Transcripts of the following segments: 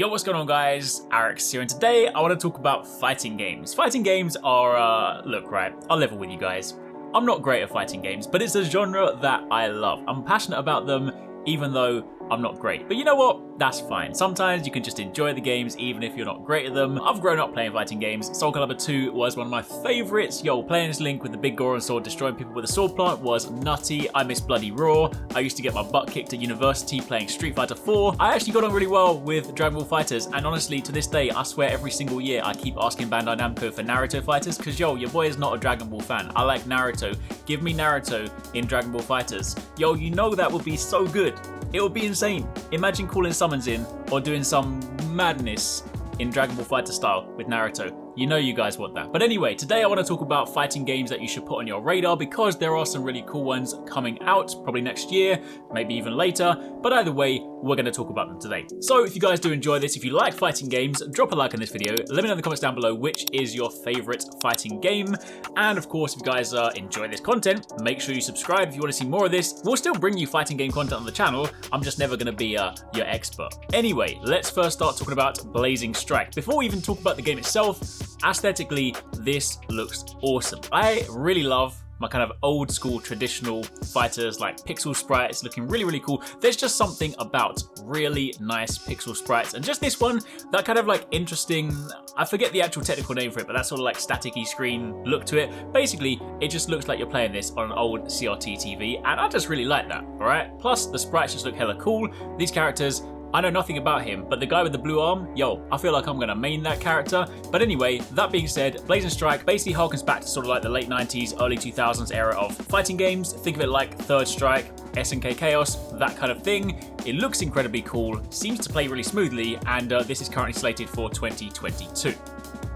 Yo, what's going on guys? HyperX here, and today I want to talk about fighting games. Fighting games are, look, right, I'll level with you guys. I'm not great at fighting games, but it's a genre that I love. I'm passionate about them, even though I'm not great. But you know what? That's fine. Sometimes you can just enjoy the games even if you're not great at them. I've grown up playing fighting games. Soul Calibur 2 was one of my favorites. Yo, playing as Link with the big Goron sword, destroying people with a sword plant was nutty. I miss Bloody Raw. I used to get my butt kicked at university playing Street Fighter 4. I actually got on really well with Dragon Ball Fighters, and honestly, to this day, I swear every single year I keep asking Bandai Namco for Naruto fighters, because yo, your boy is not a Dragon Ball fan. I like Naruto. Give me Naruto in Dragon Ball Fighters. Yo, you know that would be so good. It would be insane. Imagine calling summons in or doing some madness in Dragon Ball Fighter style with Naruto. You know you guys want that. But anyway, today I want to talk about fighting games that you should put on your radar, because there are some really cool ones coming out, probably next year, maybe even later. But either way, we're going to talk about them today. So if you guys do enjoy this, if you like fighting games, drop a like on this video. Let me know in the comments down below which is your favorite fighting game. And of course, if you guys enjoy this content, make sure you subscribe if you want to see more of this. We'll still bring you fighting game content on the channel. I'm just never going to be your expert. Anyway, let's first start talking about Blazing Strike. Before we even talk about the game itself, aesthetically, this looks awesome. I really love my kind of old school traditional fighters, like pixel sprites looking really, really cool. There's just something about really nice pixel sprites, and just this one, that kind of like interesting, I forget the actual technical name for it, but that sort of like staticky screen look to it. Basically, it just looks like you're playing this on an old CRT TV, and I just really like that, all right? Plus, the sprites just look hella cool. These characters, I know nothing about him, but the guy with the blue arm, yo, I feel like I'm gonna main that character. But anyway, that being said, Blazing Strike basically harkens back to sort of like the late 90s, early 2000s era of fighting games. Think of it like Third Strike, SNK Chaos, that kind of thing. It looks incredibly cool, seems to play really smoothly, and this is currently slated for 2022.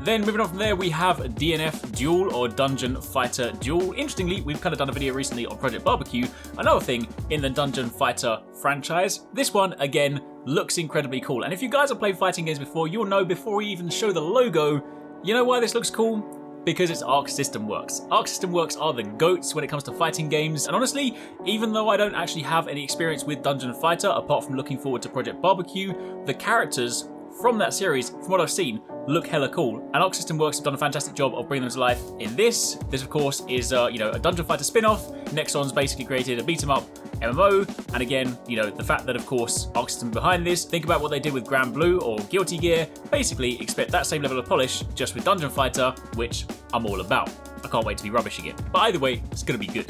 Then moving on from there, we have DNF Duel, or Dungeon Fighter Duel. Interestingly, we've kind of done a video recently on Project Barbecue, another thing in the Dungeon Fighter franchise. This one, again, looks incredibly cool. And if you guys have played fighting games before, you'll know before we even show the logo, you know why this looks cool? Because it's Arc System Works. Arc System Works are the GOATs when it comes to fighting games, and honestly, even though I don't actually have any experience with Dungeon Fighter, apart from looking forward to Project Barbecue, the characters from that series, from what I've seen, look hella cool, and Arc System Works have done a fantastic job of bringing them to life in this. This, of course, is you know, a Dungeon Fighter spin-off. Nexon's basically created a beat-em-up MMO, and again, you know, the fact that, of course, Arc System behind this, think about what they did with Grand Blue or Guilty Gear. Basically, expect that same level of polish, just with Dungeon Fighter, which I'm all about. I can't wait to be rubbish again. But either way, it's gonna be good.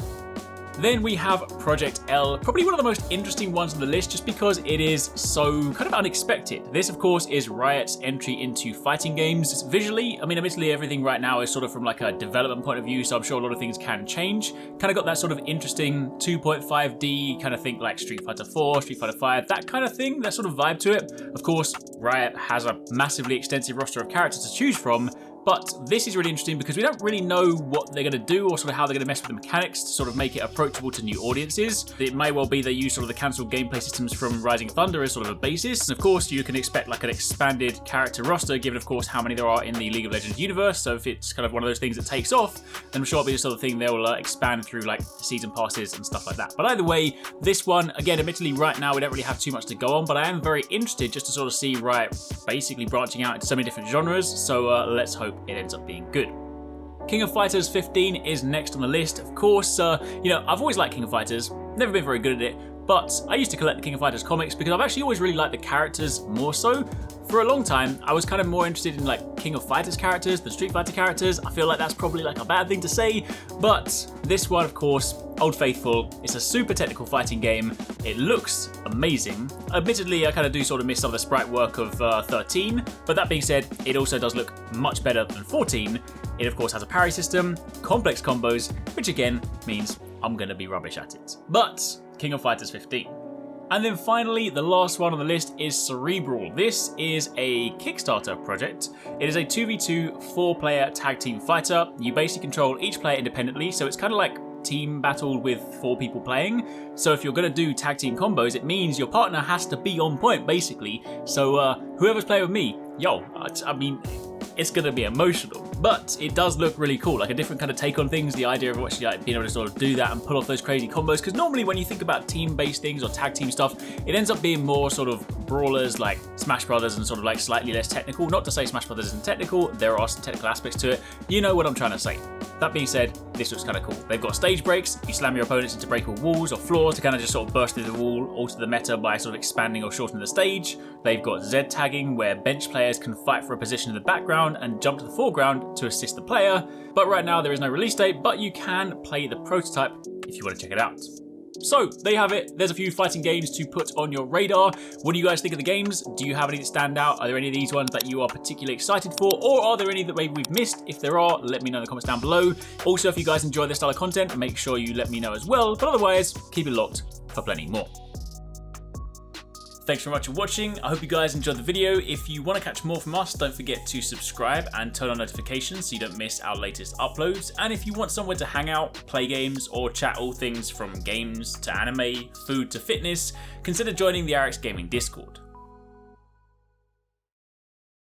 Then we have Project L, probably one of the most interesting ones on the list just because it is so kind of unexpected. This, of course, is Riot's entry into fighting games. Visually, I mean, admittedly, everything right now is sort of from like a development point of view, so I'm sure a lot of things can change. Kind of got that sort of interesting 2.5D kind of thing like Street Fighter 4, Street Fighter 5, that kind of thing, that sort of vibe to it. Of course, Riot has a massively extensive roster of characters to choose from, but this is really interesting because we don't really know what they're going to do or sort of how they're going to mess with the mechanics to sort of make it approachable to new audiences. It may well be they use sort of the cancelled gameplay systems from Rising Thunder as sort of a basis. And of course, you can expect like an expanded character roster, given of course how many there are in the League of Legends universe. So if it's kind of one of those things that takes off, then I'm sure it'll be the sort of thing they'll expand through like season passes and stuff like that. But either way, this one, again, admittedly right now we don't really have too much to go on, but I am very interested just to sort of see Riot basically branching out into so many different genres. So let's hope it ends up being good. King of Fighters 15 is next on the list. Of course, you know, I've always liked King of Fighters, never been very good at it, but I used to collect the King of Fighters comics because I've actually always really liked the characters more so. For a long time, I was kind of more interested in like King of Fighters characters than Street Fighter characters. I feel like that's probably like a bad thing to say, but this one, of course, Old Faithful, it's a super technical fighting game. It looks amazing. Admittedly, I kind of do sort of miss some of the sprite work of 13, but that being said, it also does look much better than 14. It, of course, has a parry system, complex combos, which again means I'm going to be rubbish at it. But King of Fighters 15. And then finally, the last one on the list is Cerebral. This is a Kickstarter project. It is a 2v2 4-player tag team fighter. You basically control each player independently, so it's kind of like team battle with 4 people playing. So if you're going to do tag team combos, it means your partner has to be on point, basically. So whoever's playing with me, yo, I mean, it's gonna be emotional. But it does look really cool, like a different kind of take on things, the idea of actually like being able to sort of do that and pull off those crazy combos, because normally when you think about team-based things or tag team stuff, it ends up being more sort of brawlers like Smash Brothers and sort of like slightly less technical. Not to say Smash Brothers isn't technical, there are some technical aspects to it. You know what I'm trying to say. That being said, this looks kind of cool. They've got stage breaks, you slam your opponents into breakable walls or floors to kind of just sort of burst through the wall, alter the meta by sort of expanding or shortening the stage. They've got Z tagging, where bench players can fight for a position in the background and jump to the foreground to assist the player. But right now there is no release date, but you can play the prototype if you want to check it out. So, there you have it. There's a few fighting games to put on your radar. What do you guys think of the games? Do you have any that stand out? Are there any of these ones that you are particularly excited for? Or are there any that maybe we've missed? If there are, let me know in the comments down below. Also, if you guys enjoy this style of content, make sure you let me know as well. But otherwise, keep it locked for plenty more. Thanks very much for watching. I hope you guys enjoyed the video. If you want to catch more from us, don't forget to subscribe and turn on notifications so you don't miss our latest uploads. And if you want somewhere to hang out, play games, or chat all things from games to anime, food to fitness, consider joining the HyperX Gaming Discord.